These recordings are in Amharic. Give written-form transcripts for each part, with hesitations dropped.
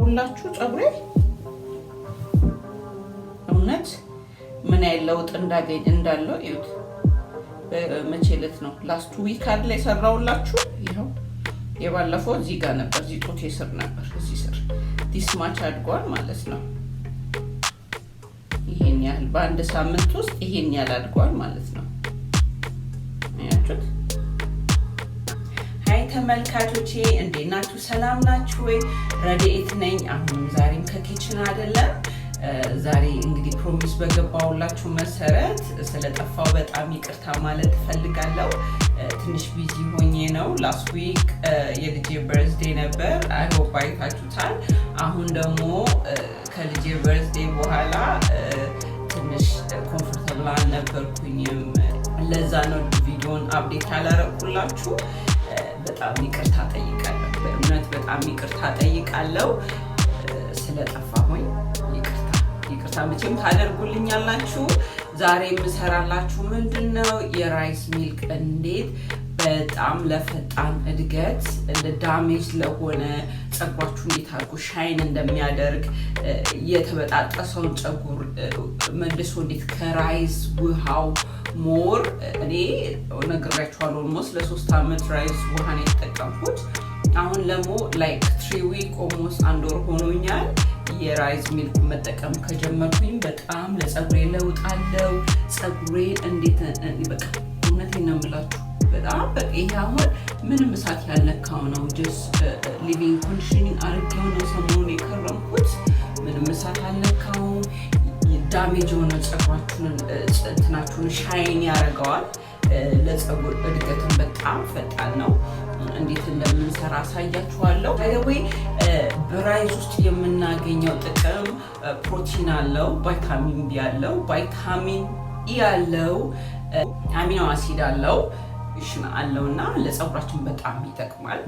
ሁላችሁ ፀጉሬ እውነት ምን ያለውጥ እንዳለው እዩት። መቼለት ነው ላስት ዊክ አይደል የሰራውላችሁ። ይሄው የባለፈው እዚህ ጋር ነበር፣ እዚህ ጡቴ ስር ነበር። እዚህ ስር ዲስማች አድጓል ማለት ነው። ይሄን ያህል በአንድ ሳምንት ውስጥ ይሄን ያህል አድጓል ማለት ነው። አያችሁት? ሃይ ተመልካቾቼ እንዴት ናችሁ? ሰላም ናችሁ ወይ? ረዲኤት ነኝ። አሁን ዛሬም ከኪችን አይደለም። ዛሬ እንግዲህ ፕሮሚስ በገባውላችሁ መሰረት ስለጠፋው በጣም ይቅርታ ማለት ፈልጋለሁ። ትንሽ ቢዚ ሆኜ ነው። ላስት ዊክ የልጄ በርዝዴ ነበር። አይ ሆፕ አይታችሁታል። አሁን ደግሞ ከልጄ በርዝዴ በኋላ ትንሽ ኮምፎርታብል አልነበርኩኝም። ለዛ ነው ቪዲዮን አፕዴት ያላረኩላችሁ። በጣም ይቅርታ ጠይቃለሁ። በእውነት በጣም ይቅርታ ጠይቃለሁ ስለጠፋሁኝ። ይቅርታ መቼም ታደርጉልኛላችሁ። ዛሬ የምሰራላችሁ ምንድነው የራይስ ሚልክ እንዴት በጣም ለፈጣን እድገት ለዳሜጅ ለሆነ ፀጉራችሁ እንዴት አድርጎ ሻይን እንደሚያደርግ የተበጣጠሰውን ፀጉር መልሶ እንዴት ከራይስ ውሃው ሞር እኔ ነግራችኋለሁ። ኦልሞስት ለ3 አመት ራይስ ውሃ ነው የተጠቀምኩት። አሁን ደግሞ ላይክ 3 ዊክ ኦልሞስት 1 ወር ሆኖኛል የራይስ ሚልክ መጠቀም ከጀመርኩኝ። በጣም ለፀጉሬ ለውጥ አለው። ፀጉሬን እንዴት በቃ እውነቴን ነው የምላችሁ በጣም በቃ ይሄ አሁን ምንም እሳት ያልነካው ነው። ጀስት ሊቪንግ ኮንዲሽኒንግ አድርጌው ነው ሰሞኑን የከረምኩት። ምንም እሳት አልነካውም። ዳሜጅ የሆነ ፀጉራችሁን እንትናችሁን ሻይን ያደርገዋል። ለፀጉር እድገትን በጣም ፈጣን ነው። እንዴት እንደምንሰራ አሳያችኋለሁ። ባይዘዌይ በራይስ ውስጥ የምናገኘው ጥቅም ፕሮቲን አለው፣ ቫይታሚን ቢ አለው፣ ቫይታሚን ኢ አለው፣ አሚኖ አሲድ አለው አለውና ለፀጉራችን በጣም ይጠቅማል።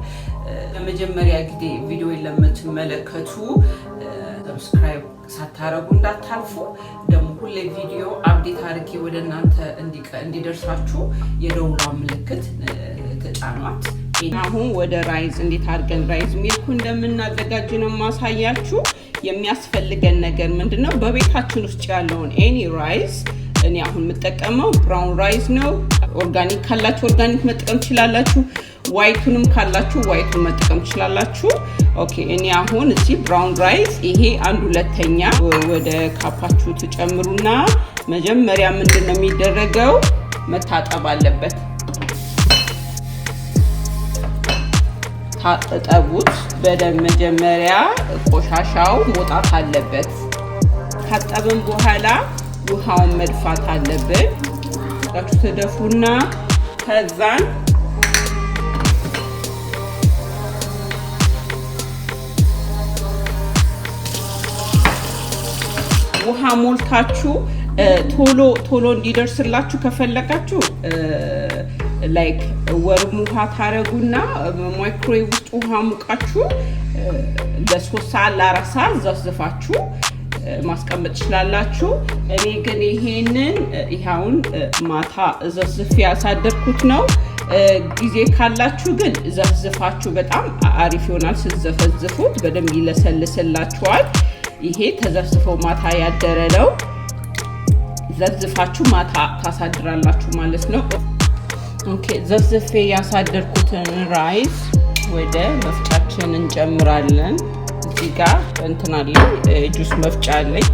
ለመጀመሪያ ጊዜ ቪዲዮውን ለምትመለከቱ ሰብስክራይብ ሳታረጉ እንዳታልፉ። ደግሞ ሁሌ ቪዲዮ አፕዴት አድርጌ ወደ እናንተ እንዲደርሳችሁ የደውሏ ምልክት ተጫኗት። አሁን ወደ ራይዝ እንዴት አድርገን ራይዝ ሚልኩ እንደምናዘጋጅ ነው ማሳያችሁ። የሚያስፈልገን ነገር ምንድነው? በቤታችን ውስጥ ያለውን ኤኒ ራይዝ እኔ አሁን የምጠቀመው ብራውን ራይዝ ነው። ኦርጋኒክ ካላችሁ ኦርጋኒክ መጠቀም ትችላላችሁ። ዋይቱንም ካላችሁ ዋይቱን መጠቀም ትችላላችሁ። ኦኬ እኔ አሁን እዚህ ብራውን ራይዝ ይሄ 1/2 ወደ ካፓችሁ ትጨምሩና መጀመሪያ ምንድነው የሚደረገው? መታጠብ አለበት። ታጠቡት በደንብ መጀመሪያ ቆሻሻው መውጣት አለበት። ታጠብን በኋላ ውሃውን መድፋት አለብን። ታችሁ ተደፉና ከዛን ውሃ ሞልታችሁ ቶሎ እንዲደርስላችሁ ከፈለጋችሁ ላይክ ወርም ውሃ ታረጉና ማይክሮዌቭ ውስጥ ውሃ ሙቃችሁ ለ3 ሰዓት ለ4 ሰዓት ዘፍዝፋችሁ ማስቀመጥ ትችላላችሁ። እኔ ግን ይሄንን ይሄውን ማታ ዘፍዝፌ ያሳደርኩት ነው። ጊዜ ካላችሁ ግን ዘፍዝፋችሁ በጣም አሪፍ ይሆናል። ስትዘፈዝፉት በደንብ ይለሰልስላችኋል። ይሄ ተዘፍዝፈው ማታ ያደረ ነው። ዘፍዝፋችሁ ማታ ታሳድራላችሁ ማለት ነው። ኦኬ ዘፍዝፌ ያሳደርኩትን ራይስ ወደ መፍጫችን እንጨምራለን። እዚህ ጋር እንትን አለ ጁስ መፍጫ አለኝ።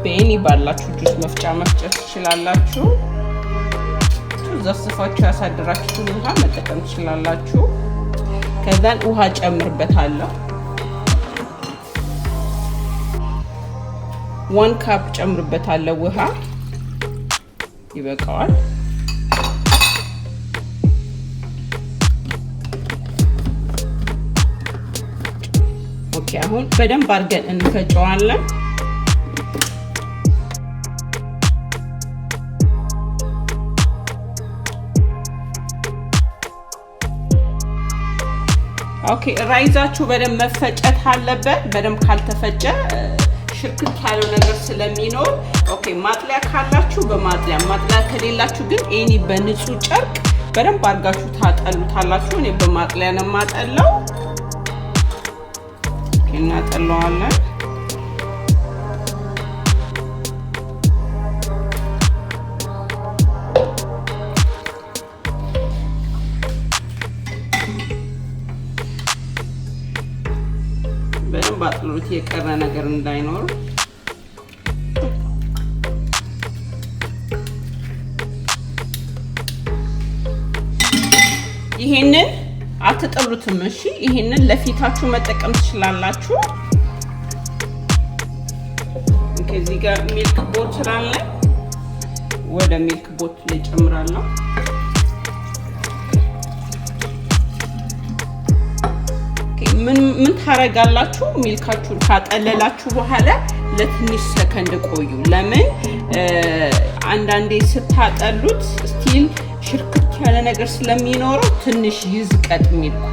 በእኔ ባላችሁ ጁስ መፍጫ መፍጨት ትችላላችሁ። ዘፍዝፋችሁ ያሳደራችሁትን ውሃ መጠቀም ትችላላችሁ። ከዛን ውሃ ጨምርበታለሁ። 1 ካፕ ጨምርበታለሁ። ውሃ ይበቃዋል። ኦኬ አሁን በደንብ አድርገን እንፈጨዋለን። ኦኬ ራይዛችሁ በደንብ መፈጨት አለበት። በደንብ ካልተፈጨ ሽክክ ያለው ነገር ስለሚኖር ኦኬ ማጥለያ ካላችሁ በማጥለያ ማጥለያ ከሌላችሁ ግን ኤኒ በንጹህ ጨርቅ በደንብ አድርጋችሁ ታጠሉታላችሁ። እኔ በማጥለያ ነው ማጠለው። ኦኬ እናጠለዋለን። በደንብ አጥሉት የቀረ ነገር እንዳይኖር። ይሄንን አትጥሉትም። እሺ ይሄንን ለፊታችሁ መጠቀም ትችላላችሁ። ከዚህ ጋር ሚልክ ቦትል አለ። ወደ ሚልክ ቦትል እጨምራለሁ። ምን ታረጋላችሁ? ሚልካችሁን ካጠለላችሁ በኋላ ለትንሽ ሰከንድ ቆዩ። ለምን አንዳንዴ ስታጠሉት ስቲል ሽርክት ያለ ነገር ስለሚኖረው ትንሽ ይዝቀጥ ሚልኩ።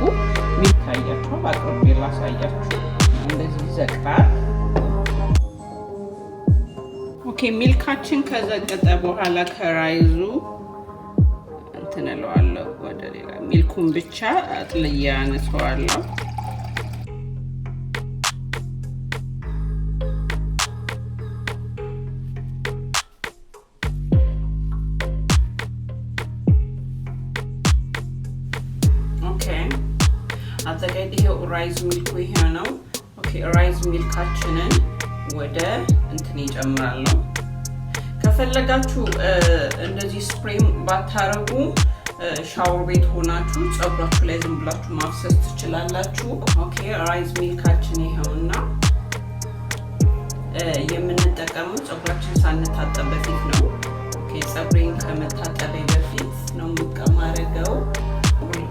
ሚልካያችሁ አቅርቤ ላሳያችሁ። እንደዚህ ይዘቅጣል። ኦኬ ሚልካችን ከዘቀጠ በኋላ ከራይዙ እንትን እለዋለሁ ወደ ሌላ። ሚልኩን ብቻ አጥልዬ አነሳዋለሁ። አዘጋጅቼው ራይዝ ሚልኩ ይሄ ነው። ኦኬ ራይዝ ሚልካችንን ወደ እንትን ይጨምራለሁ። ከፈለጋችሁ እንደዚህ ስፕሬይ ባታረጉ ሻወር ቤት ሆናችሁ ፀጉራችሁ ላይ ዝም ብላችሁ ማፍሰስ ትችላላችሁ። ኦኬ ራይዝ ሚልካችን ይሄውና የምንጠቀመው ፀጉራችን ሳንታጠብ በፊት ነው። ኦኬ ፀጉሬን ከመታጠቤ በፊት ነው የምቀማረገው።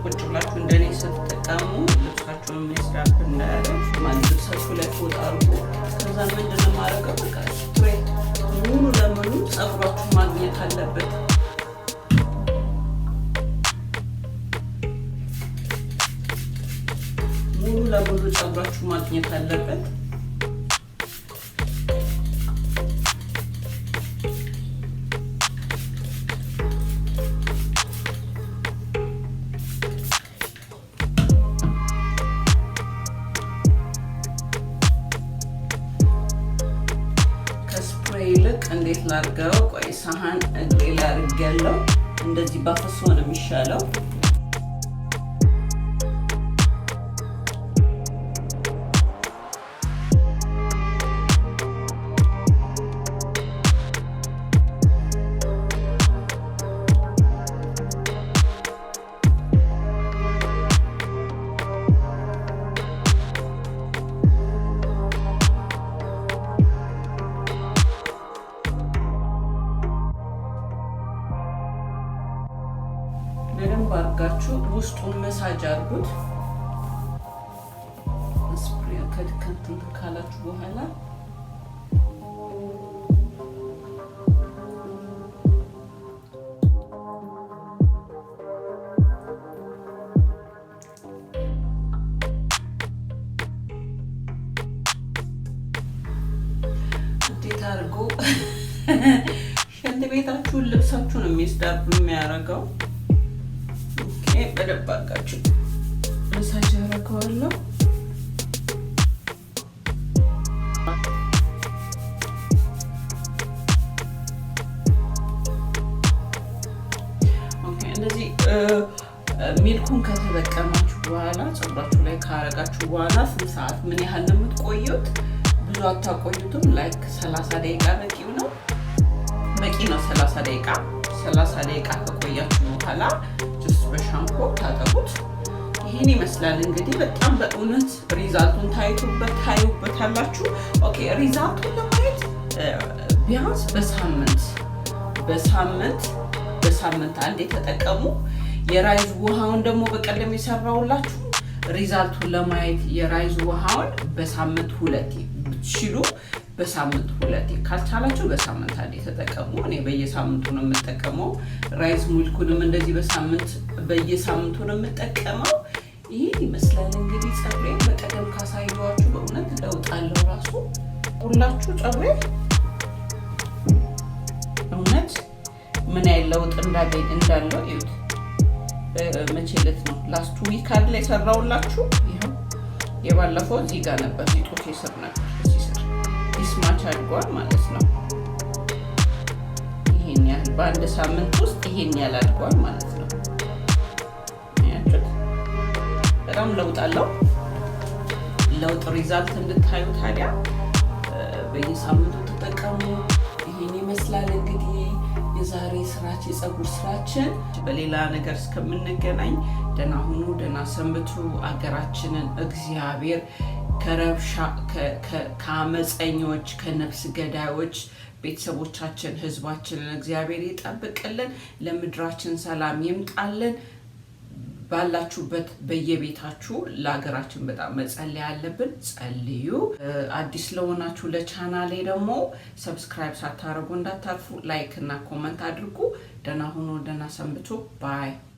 ቁጭ ብላችሁ እንደኔ ስትጠቀሙ ልብሳችሁን መስራት እንዳያረፍ ማለት ልብሳችሁ ላይ ፎጣ አድርጉ። ከዛ ምንድነው ማረገው? በቃ ስፕሬይ ሙሉ ለሙሉ ፀጉራችሁ ማግኘት አለበት። ሙሉ ለሙሉ ፀጉራችሁ ማግኘት አለበት። ይልቅ እንዴት ላድርገው? ቆይ ሳህን እግሬ ላይ አድርጌያለሁ። እንደዚህ ባፈሶ ነው የሚሻለው። በደንብ አድርጋችሁ ውስጡን መሳጅ አድርጉት። ስፕሬይ ከድከንትን ካላችሁ በኋላ እንዴት አድርጎ ሽንት ቤታችሁን ልብሳችሁን የሚያስዳብ የሚያደርገው። በደንብ አድርጋችሁ መሳጅ አደርገዋለሁ። እንደዚህ ሚልኩን ከተጠቀማችሁ በኋላ ፀጉራችሁ ላይ ካረጋችሁ በኋላ ስንት ሰዓት ምን ያህል ነው የምትቆዩት? ብዙ አታቆዩትም። ላይክ 30 ደቂቃ በቂው ነው። በቂ ነው 30 ደቂቃ። 30 ደቂቃ ከቆያችሁ በኋላ በሻምፖ ታጠቡት። ይሄን ይመስላል እንግዲህ። በጣም በእውነት ሪዛልቱን ታዩበታላችሁ። ኦኬ ሪዛልቱን ለማየት ቢያንስ በሳምንት አንዴ ተጠቀሙ። የራይዝ ውሃውን ደግሞ በቀደም የሰራውላችሁ ሪዛልቱን ለማየት የራይዝ ውሃውን በሳምንት ሁለቴ ብትችሉ በሳምንት ሁለቴ ካልቻላችሁ በሳምንት አንዴ ተጠቀሙ። እኔ በየሳምንቱ ነው የምጠቀመው። ራይዝ ሚልኩንም እንደዚህ በየሳምንቱ ነው የምጠቀመው። ይሄን ይመስላል እንግዲህ ፀጉሬ በቀደም ካሳየኋችሁ በእውነት ለውጥ አለው ራሱ ሁላችሁ ፀጉሬ እውነት ምን ያህል ለውጥ እንዳለው እዩት። መቼ ዕለት ነው ላስት ዊክ አይደል የሰራውላችሁ? ይሄው የባለፈው እዚህ ጋር ነበር ፊቶቼ ስር ነበር ሲሰር ዲስማች አድርጓል ማለት ነው። ይሄን ያህል በአንድ ሳምንት ውስጥ ይሄን ያህል አድርጓል ማለት ነው። በጣም ለውጥ አለው። ለውጥ ሪዛልት እንድታዩ ታዲያ በየሳምንቱ ተጠቀሙ። ይሄን ይመስላል እንግዲህ የዛሬ ስራችን የፀጉር ስራችን። በሌላ ነገር እስከምንገናኝ ደህና ሁኑ፣ ደህና ሰንብቱ። አገራችንን እግዚአብሔር ከረብሻ ከአመፀኞች ከነፍስ ገዳዮች ቤተሰቦቻችን ህዝባችንን እግዚአብሔር ይጠብቅልን። ለምድራችን ሰላም ይምጣልን። ባላችሁበት በየቤታችሁ ለሀገራችን በጣም መጸለይ ያለብን ጸልዩ። አዲስ ለሆናችሁ ለቻናሌ ደግሞ ሰብስክራይብ ሳታረጉ እንዳታልፉ፣ ላይክ እና ኮሜንት አድርጉ። ደህና ሁኑ፣ ደህና ሰንብቱ። ባይ